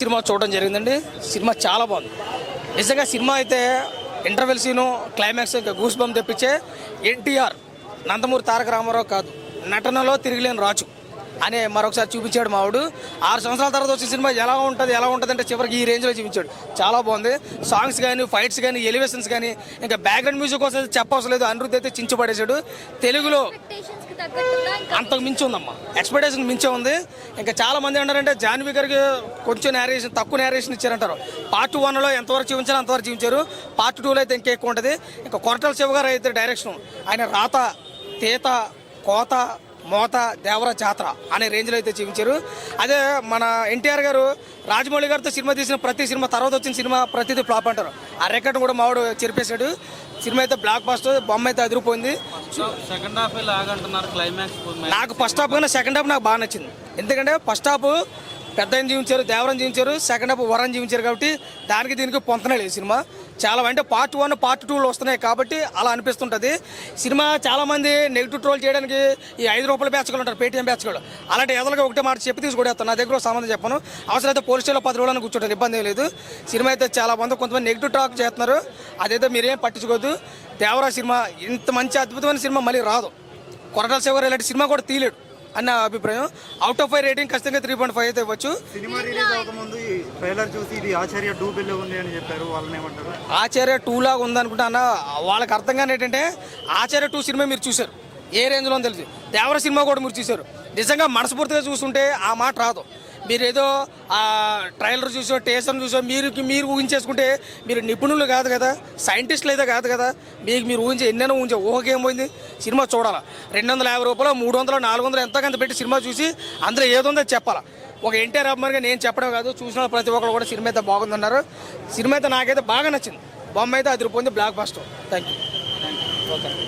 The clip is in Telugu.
సినిమా చూడడం జరిగిందండి. సినిమా చాలా బాగుంది నిజంగా. సినిమా అయితే ఇంటర్వెల్ సీను, క్లైమాక్స్ ఇంకా గూస్ బంప్ తెప్పించే ఎన్టీఆర్ నందమూరి తారక రామారావు కాదు, నటనలో తిరిగిలేని రాజు అనే మరొకసారి చూపించాడు మావాడు. 6 సంవత్సరాల తర్వాత వచ్చే సినిమా ఎలా ఉంటుంది అంటే చివరికి ఈ రేంజ్లో చూపించాడు. చాలా బాగుంది. సాంగ్స్ కానీ, ఫైట్స్ కానీ, ఎలివేషన్స్ కానీ, ఇంకా బ్యాక్గ్రౌండ్ మ్యూజిక్ కోసం చెప్పవసరం లేదు. అనిరుద్ధ్ అయితే చించబడేశాడు. తెలుగులో అంతకు మించి ఉందమ్మా, ఎక్స్పెక్టేషన్ మించే ఉంది. ఇంకా చాలా మంది ఏమన్నారంటే జాన్వీ గారికి కొంచెం నేరేషన్, తక్కువ నేరేషన్ ఇచ్చారంటారు. పార్ట్ 1లో ఎంతవరకు చూపించారో అంతవరకు చూపించారు. పార్ట్ 2లో అయితే ఇంకా ఎక్కువ ఉంటుంది. ఇంకా కొరటాల శివ గారు అయితే డైరెక్షన్, ఆయన రాత, తీత, కోత, మోత, దేవర జాతర అనే రేంజ్లో అయితే చూపించారు. అదే మన ఎన్టీఆర్ గారు రాజమౌళి గారితో సినిమా తీసిన ప్రతి సినిమా తర్వాత వచ్చిన సినిమా ప్రతిదీ ఫ్లాప్ అంటారు. ఆ రికార్డు కూడా మావాడు చెరిపేశాడు. సినిమా అయితే బ్లాక్ బస్టర్, బొమ్మ అయితే అదిరిపోయింది. సెకండ్ హాఫ్ లాగంటున్నారు క్లైమాక్స్. నాకు ఫస్ట్ హాఫ్ కన్నా సెకండ్ హాఫ్ నాకు బాగా నచ్చింది. ఎందుకంటే ఫస్ట్ హాఫ్ పెద్ద జీవించారు, దేవరం జీవించారు, సెకండ్ హాఫ్ వరం జీవించారు. కాబట్టి దానికి దీనికి పొంతనే లేదు సినిమా. చాలా అంటే పార్ట్ 1, పార్ట్ 2లో వస్తున్నాయి కాబట్టి అలా అనిపిస్తుంటుంది సినిమా. చాలామంది నెగిటివ్ ట్రోల్ చేయడానికి ఈ ₹5 బ్యాచ్లు ఉంటారు, పేటీఎం బ్యాచ్లు. అలాంటి ఎదలుగా ఒకటే మాట చెప్పి తీసుకొడేస్తాను. నా దగ్గర సంబంధం చెప్పను. అవసరమైతే పోలీస్ స్టేషన్లో 10 రోజులను కూర్చోండి, ఇబ్బంది లేదు. సినిమా అయితే చాలా బాగుంది. కొంతమంది నెగిటివ్ టాక్ చేస్తున్నారు, అదైతే మీరేం పట్టించుకోవద్దు. దేవరా సినిమా ఇంత మంచి అద్భుతమైన సినిమా మళ్ళీ రాదు. కొరటాల శివ గారు ఇలాంటి సినిమా కూడా తీయలేడు అన్న అభిప్రాయం. అవుట్ ఆఫ్ 5 రేటింగ్ ఖచ్చితంగా 3.5 అయితే ఇవ్వచ్చు. సినిమా రిలీజ్ అవ్వకముందు ట్రైలర్ చూసి ఇది ఆచార్య 2 బిల్ ఉంది అని చెప్పారు. వాళ్ళని ఏమంటారు? ఆచార్య 2 లాగా ఉందనుకుంటా అన్న. వాళ్ళకి అర్థం కానీ ఏంటంటే ఆచార్య 2 సినిమా మీరు చూశారు, ఏ రేంజ్లో తెలుసు. దేవర సినిమా కూడా మీరు చూశారు. నిజంగా మనస్ఫూర్తిగా చూస్తుంటే ఆ మాట రాదు. మీరు ఏదో ట్రైలర్ చూసో, టేసర్ చూసో మీరు ఊహించేసుకుంటే మీరు నిపుణులు కాదు కదా, సైంటిస్టులు అయితే కాదు కదా. మీరు ఎన్నైనా ఊహించే ఊహకేం పోయింది. సినిమా చూడాలా. ₹250, $300, $400 ఎంతకంత పెట్టి సినిమా చూసి అందులో ఏదుందో చెప్పాలా. ఒక ఎన్టీఆర్ అభిమానిగా నేను చెప్పడం కాదు, చూసిన ప్రతి ఒక్కరు కూడా సినిమా అయితే బాగుందన్నారు. సినిమా అయితే నాకైతే బాగా నచ్చింది. బొమ్మ అయితే అదిరిపోయింది, block buster. Thank you. Okay.